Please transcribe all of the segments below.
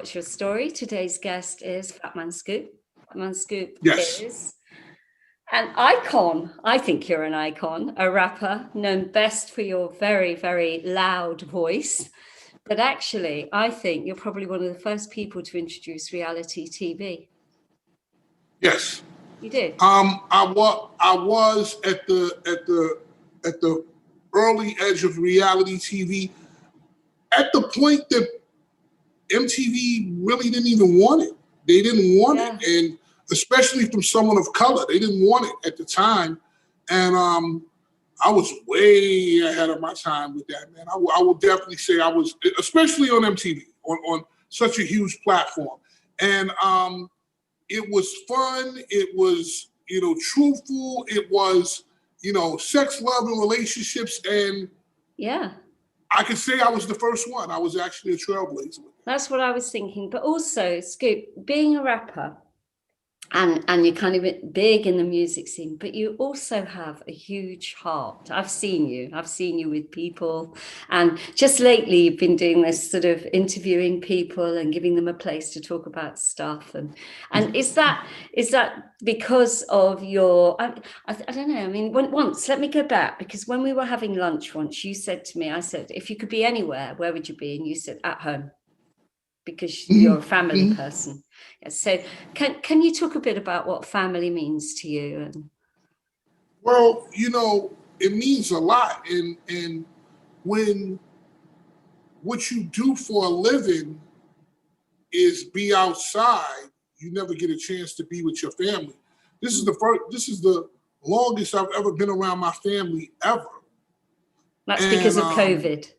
What's Your Story? Today's guest is Fatman Scoop. Fatman Scoop Yes. is an icon. I think you're an icon, a rapper known best for your very, very loud voice. But actually, I think you're probably one of the first people to introduce reality TV. Yes. You did. I was at the early edge of reality TV, at the point that MTV really didn't even want it. They didn't want it, and especially from someone of color, they didn't want it at the time. And I was way ahead of my time with that, man. I will definitely say I was, especially on MTV, on such a huge platform. And it was fun. It was, truthful. It was, sex, love, and relationships. And I could say I was the first one. I was actually a trailblazer. That's what I was thinking. But also, Scoop, being a rapper, and you're kind of big in the music scene, but you also have a huge heart. I've seen you with people, and just lately you've been doing this sort of interviewing people and giving them a place to talk about stuff. And is that because of your, I don't know, I mean, once, let me go back, because when we were having lunch once, you said to me, I said, if you could be anywhere, where would you be? And you said, at home, because you're a family person. So can you talk a bit about what family means to you? Well, it means a lot. And when what you do for a living is be outside, you never get a chance to be with your family. This is the longest I've ever been around my family ever. That's because of COVID.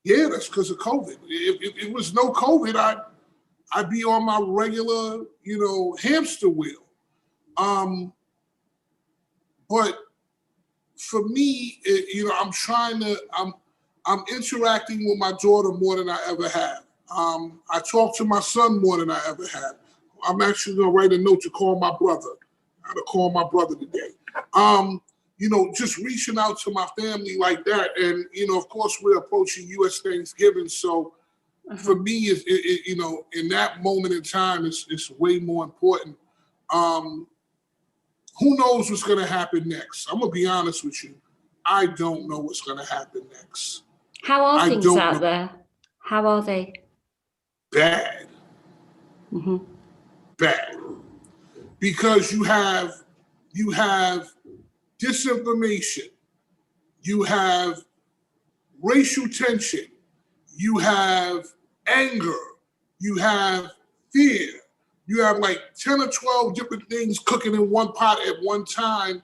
Yeah, that's because of COVID. If it was no COVID, I'd be on my regular, hamster wheel. But for me, I'm interacting with my daughter more than I ever have. I talk to my son more than I ever have. I'm actually gonna write a note to call my brother. I had to call my brother today. Just reaching out to my family like that. And, of course, we're approaching U.S. Thanksgiving. So for me, in that moment in time, it's way more important. Who knows what's going to happen next? I'm going to be honest with you. I don't know what's going to happen next. How are things out there? How are they? Bad. Bad. Because you have disinformation, you have racial tension, you have anger, you have fear, you have like 10 or 12 different things cooking in one pot at one time,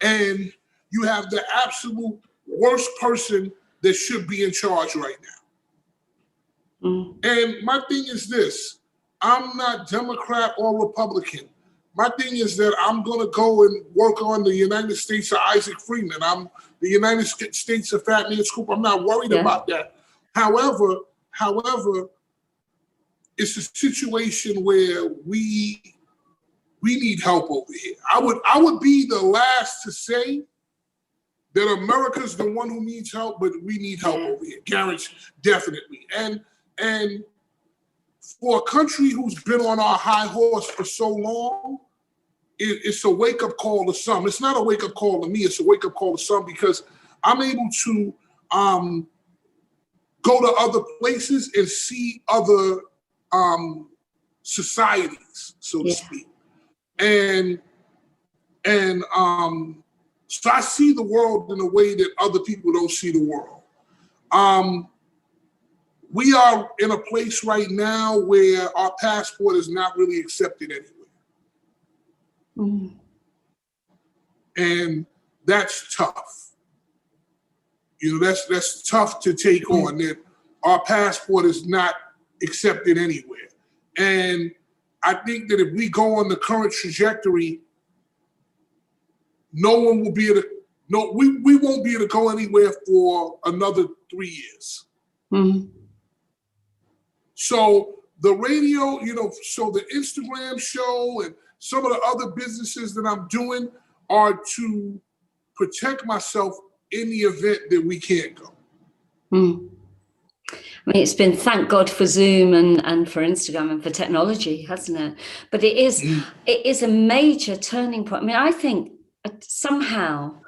and you have the absolute worst person that should be in charge right now. And my thing is this, I'm not Democrat or Republican. My thing is that I'm going to go and work on the United States of Isaac Freeman. I'm the United States of Fatman Scoop. I'm not worried about that. However, it's a situation where we need help over here. I would be the last to say that America's the one who needs help, but we need help over here. Guaranteed, definitely. And for a country who's been on our high horse for so long, it's a wake-up call to some. It's not a wake-up call to me, it's a wake-up call to some, because I'm able to go to other places and see other societies, so to speak. And so I see the world in a way that other people don't see the world. We are in a place right now where our passport is not really accepted anywhere. And that's tough. That's tough to take on, that our passport is not accepted anywhere. And I think that if we go on the current trajectory, no one will be able to, we won't be able to go anywhere for another 3 years. So the radio, so the Instagram show and some of the other businesses that I'm doing are to protect myself in the event that we can't go. I mean, it's been, thank God for Zoom and for Instagram and for technology, hasn't it? But it is a major turning point. I mean, I think somehow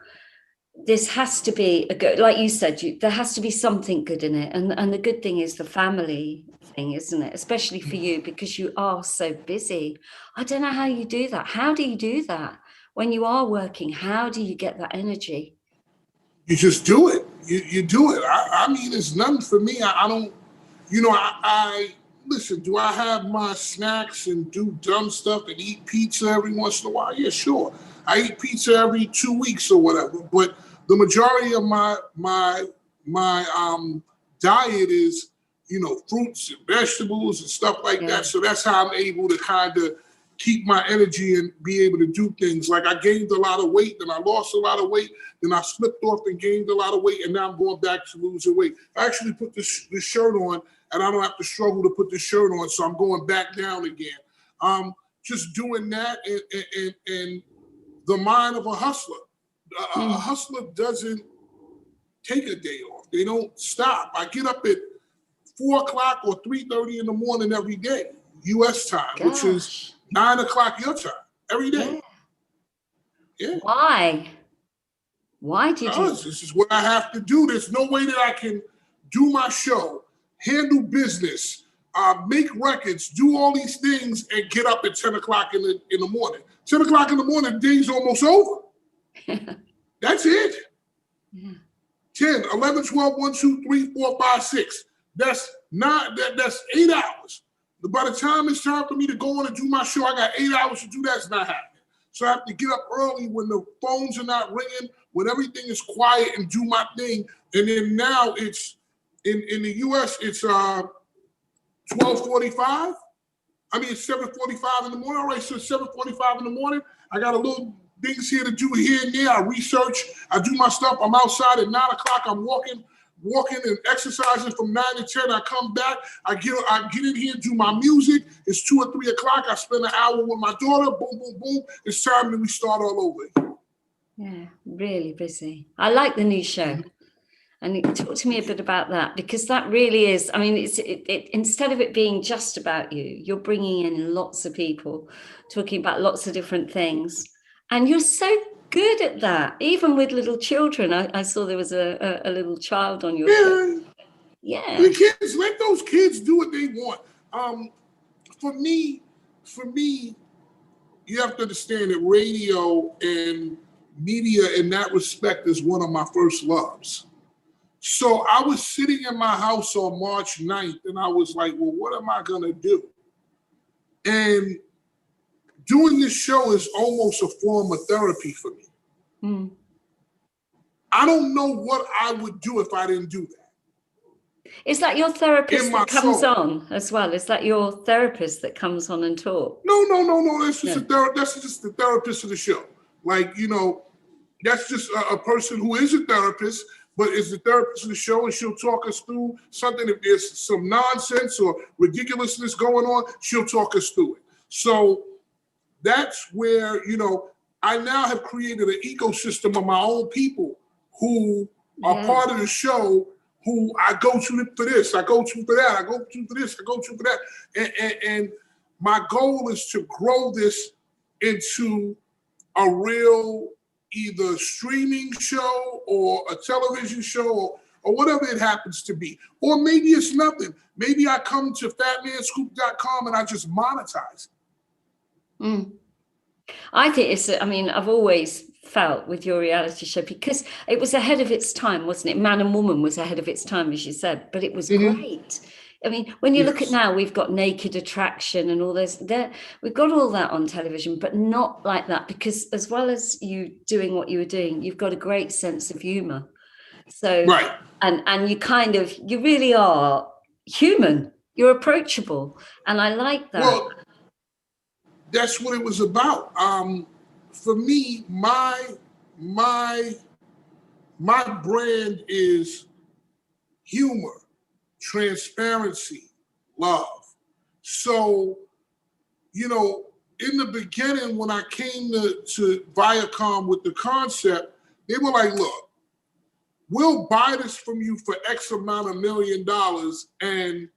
this has to be a good, like you said, there has to be something good in it. And the good thing is the family thing, isn't it? Especially for you, because you are so busy. I don't know how you do that. How do you do that when you are working? How do you get that energy? You just do it. You do it. I mean, it's nothing for me. I don't, I listen, do I have my snacks and do dumb stuff and eat pizza every once in a while? Yeah, sure. I eat pizza every 2 weeks or whatever. But the majority of my diet is, fruits and vegetables and stuff like Yeah. that. So that's how I'm able to kind of keep my energy and be able to do things. Like I gained a lot of weight, then I lost a lot of weight, then I slipped off and gained a lot of weight, and now I'm going back to losing weight. I actually put this shirt on, and I don't have to struggle to put this shirt on, so I'm going back down again. Just doing that, and the mind of a hustler. A hustler doesn't take a day off. They don't stop. I get up at 4:00 or 3:30 in the morning every day, U.S. time, which is 9:00 your time, every day. Yeah. Why? Why did you? This is what I have to do. There's no way that I can do my show, handle business, make records, do all these things, and get up at 10:00 in the morning. 10:00 in the morning, the day's almost over. That's it. Yeah. 10, 11, 12, 1, 2, 3, 4, 5, 6. That's 8 hours. By the time it's time for me to go on and do my show, I got 8 hours to do that. It's not happening. So I have to get up early when the phones are not ringing, when everything is quiet, and do my thing. And then now it's in the US, it's 12:45. I mean, it's 7:45 in the morning. All right, so it's 7:45 in the morning. I got a little things here to do here and there. I research, I do my stuff. I'm outside at 9:00. I'm walking and exercising from 9 to 10. I come back. I get in here, do my music. It's 2 or 3 o'clock. I spend an hour with my daughter. Boom, boom, boom. It's time that we start all over again. Yeah, really busy. I like the new show. And talk to me a bit about that, because that really is, I mean, instead of it being just about you, you're bringing in lots of people talking about lots of different things. And you're so good at that, even with little children. I saw there was a little child on your show. Yeah. The kids, let those kids do what they want. For me, you have to understand that radio and media in that respect is one of my first loves. So I was sitting in my house on March 9th and I was like, well, what am I gonna do? And doing this show is almost a form of therapy for me. I don't know what I would do if I didn't do that. Is that your therapist that comes on as well? Is that your therapist that comes on and talks? No. That's just that's just the therapist of the show. Like, that's just a person who is a therapist, but is the therapist of the show, and she'll talk us through something. If there's some nonsense or ridiculousness going on, she'll talk us through it. So that's where, I now have created an ecosystem of my own people who are part of the show, who I go to for this, I go to for that, I go to for this, I go to for that. And my goal is to grow this into a real either streaming show or a television show or whatever it happens to be. Or maybe it's nothing. Maybe I come to fatmanscoop.com and I just monetize it. I think I've always felt with your reality show, because it was ahead of its time, wasn't it? Man and Woman was ahead of its time, as you said, but it was great. I mean, when you look at now, we've got Naked Attraction and all this. We've got all that on television, but not like that, because as well as you doing what you were doing, you've got a great sense of humor. So, and you really are human. You're approachable, and I like that. Well, that's what it was about. For me, my brand is humor, transparency, love. So, in the beginning, when I came to Viacom with the concept, they were like, look, we'll buy this from you for X amount of $1 million, and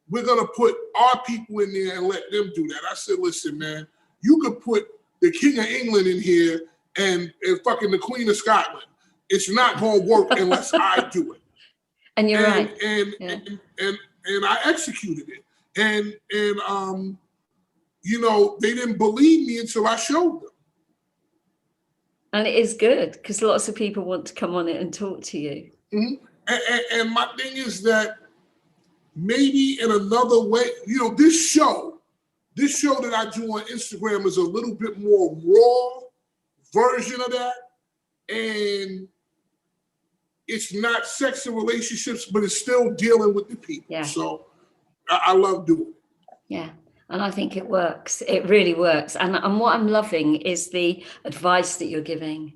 we're gonna put our people in there and let them do that. I said, listen, man, you could put the King of England in here and fucking the Queen of Scotland. It's not gonna work unless I do it. And you're right. And I executed it. And you know, they didn't believe me until I showed them. And it is good because lots of people want to come on it and talk to you. Mm-hmm. And my thing is that maybe in another way, you know, this show that I do on Instagram is a little bit more raw version of that. And it's not sex and relationships, but it's still dealing with the people. Yeah. So I love doing it. Yeah. And I think it works. It really works. And what I'm loving is the advice that you're giving.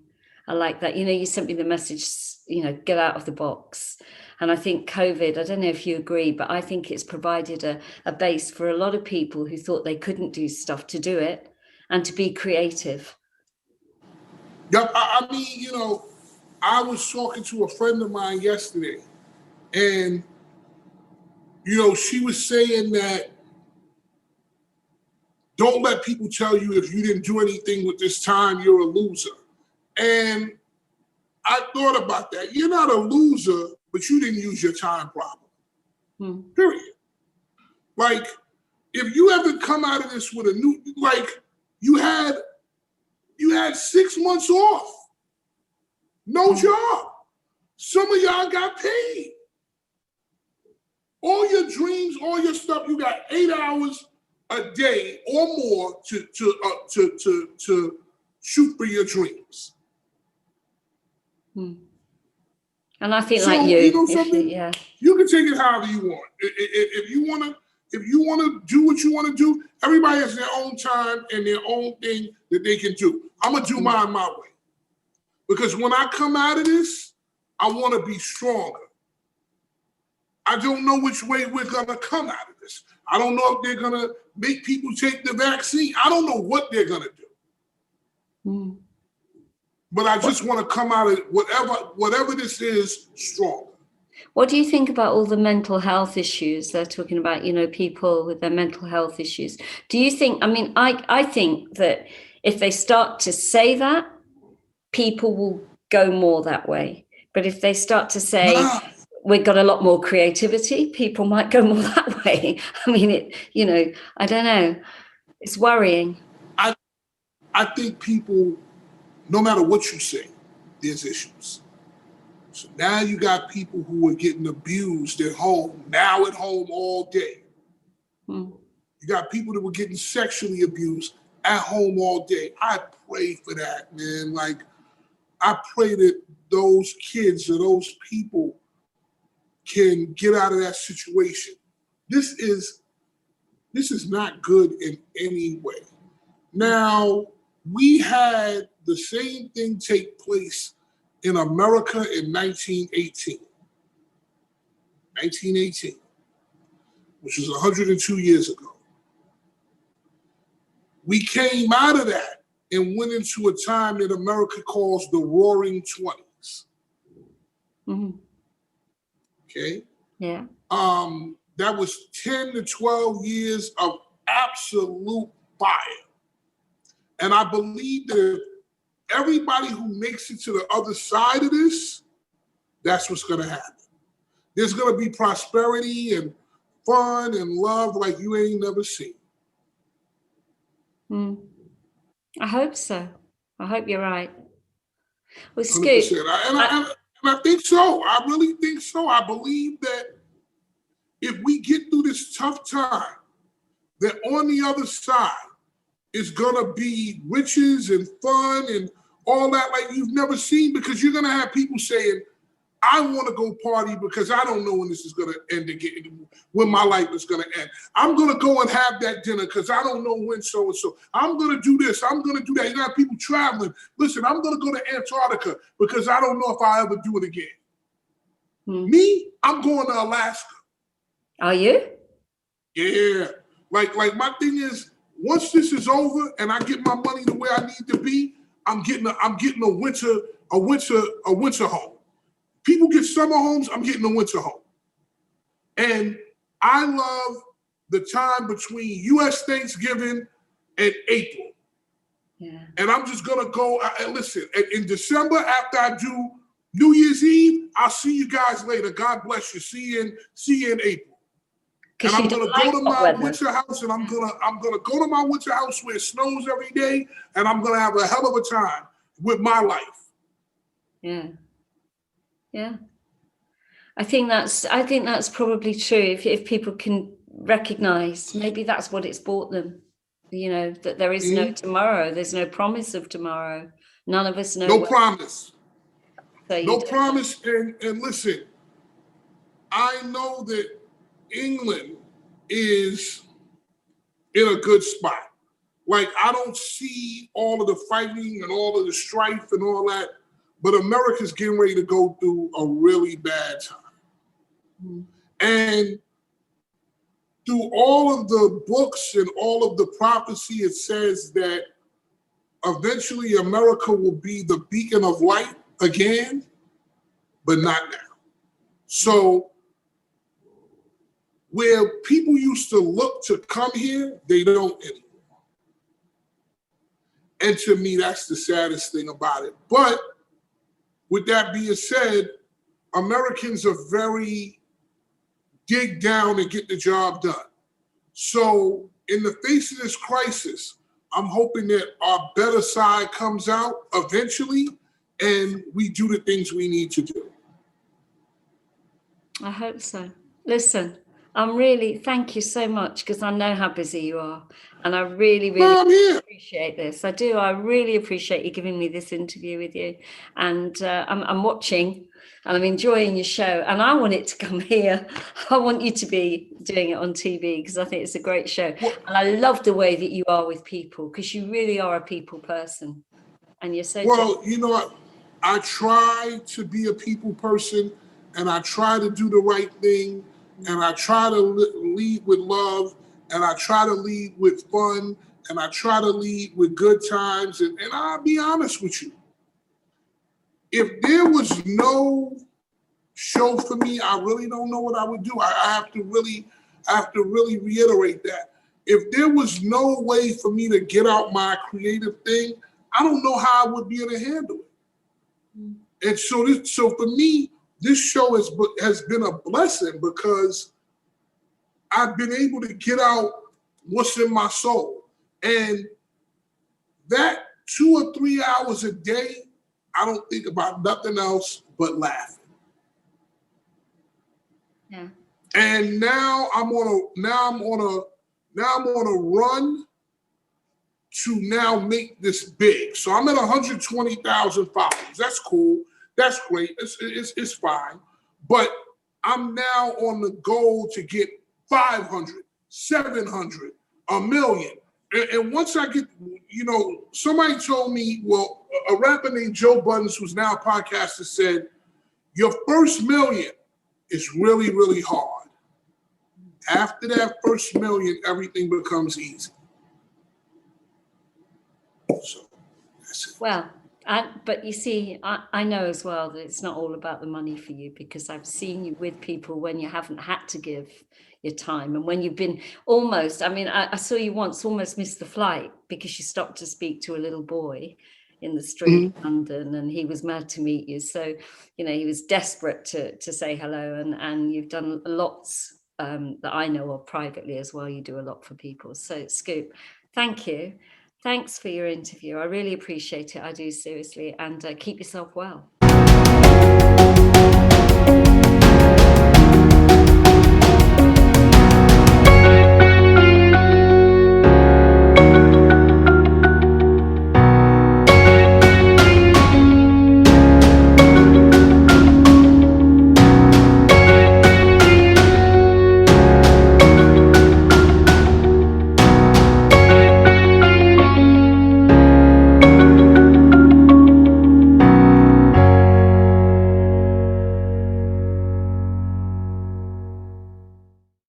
I like that. You know, you sent me the message, you know, get out of the box. And I think COVID, I don't know if you agree, but I think it's provided a base for a lot of people who thought they couldn't do stuff to do it and to be creative. Yep. I mean, you know, I was talking to a friend of mine yesterday, and, you know, she was saying that don't let people tell you if you didn't do anything with this time, you're a loser. And I thought about that. You're not a loser, but you didn't use your time properly. Period. Like, if you ever come out of this with a new, like, you had 6 months off. No job. Some of y'all got paid. All your dreams, all your stuff, you got 8 hours a day or more to shoot for your dreams. And I think, so, like you know something? Yeah, you can take it however you want. If you want to do what you want to do, everybody has their own time and their own thing that they can do. I'm gonna do mine my way, because when I come out of this, I want to be stronger. I don't know which way we're gonna come out of this. I don't know if they're gonna make people take the vaccine. I don't know what they're gonna do. But I just want to come out of whatever this is, strong. What do you think about all the mental health issues they're talking about, you know, people with their mental health issues? Do you think, I mean, I think that if they start to say that, people will go more that way. But if they start to say, we've got a lot more creativity, people might go more that way. I mean, you know, I don't know. It's worrying. I think people, no matter what you say, there's issues. So now you got people who are getting abused at home, now at home all day. You got people that were getting sexually abused at home all day. I pray for that, man. Like, I pray that those kids or those people can get out of that situation. This is not good in any way. Now, we had the same thing take place in America in 1918. 1918, which was 102 years ago. We came out of that and went into a time that America calls the Roaring 20s. Okay? Yeah. That was 10 to 12 years of absolute fire. And I believe that if everybody who makes it to the other side of this, that's what's going to happen. There's going to be prosperity and fun and love like you ain't never seen. I hope so. I hope you're right. Well, Scoop, and I think so. I really think so. I believe that if we get through this tough time, that on the other side is going to be riches and fun and all that like you've never seen, because you're going to have people saying, I want to go party because I don't know when this is going to end again, when my life is going to end. I'm going to go and have that dinner because I don't know when so-and-so. I'm going to do this. I'm going to do that. You got people traveling. Listen, I'm going to go to Antarctica because I don't know if I'll ever do it again. Me, I'm going to Alaska. Are you? Yeah. Like my thing is, once this is over and I get my money the way I need to be, I'm getting a winter home. People get summer homes, I'm getting a winter home. And I love the time between US Thanksgiving and April. Yeah. And I'm just gonna go, listen, in December after I do New Year's Eve, I'll see you guys later. God bless you. See you in April. And I'm gonna go to my winter house, and I'm gonna go to my winter house where it snows every day, and I'm gonna have a hell of a time with my life. Yeah. Yeah. I think that's probably true. If people can recognize, maybe that's what it's brought them. That there is no tomorrow. There's no promise of tomorrow. None of us know. No promise. So no promise. And listen, I know that England is in a good spot. Like, I don't see all of the fighting and all of the strife and all that, but America's getting ready to go through a really bad time. Mm-hmm. And through all of the books and all of the prophecy, it says that eventually America will be the beacon of light again, but not now. So where people used to look to come here, they don't anymore. And to me, that's the saddest thing about it. But with that being said, Americans are very dig down and get the job done. So in the face of this crisis, I'm hoping that our better side comes out eventually and we do the things we need to do. I hope so. Listen, thank you so much, because I know how busy you are. And I really appreciate this. I do. I really appreciate you giving me this interview with you. And I'm watching and I'm enjoying your show. And I want it to come here. I want you to be doing it on TV, because I think it's a great show. And I love the way that you are with people, because you really are a people person. And you're so well, you know what? I try to be a people person, and I try to do the right thing, and I try to lead with love, and I try to lead with fun, and I try to lead with good times. And I'll be honest with you. If there was no show for me, I really don't know what I would do. I have to really reiterate that. If there was no way for me to get out my creative thing, I don't know how I would be able to handle it. And so for me, this show has been a blessing, because I've been able to get out what's in my soul. And that 2 or 3 hours a day, I don't think about nothing else but laughing. Yeah. And now I'm on a run to now make this big. So I'm at 120,000 followers. That's cool. That's great. It's fine. But I'm now on the goal to get 500, 700, 1 million. And once I get, somebody told me, well, a rapper named Joe Buttons, who's now a podcaster, said, your first million is really, really hard. After that first million, everything becomes easy. So that's it. Well, but you see, I know as well that it's not all about the money for you, because I've seen you with people when you haven't had to give your time, and when you've been almost, I saw you once almost miss the flight because you stopped to speak to a little boy in the street of London, and he was mad to meet you. So, he was desperate to say hello, and you've done lots that I know of privately as well. You do a lot for people. So Scoop, thank you. Thanks for your interview. I really appreciate it. I do, seriously. And keep yourself well.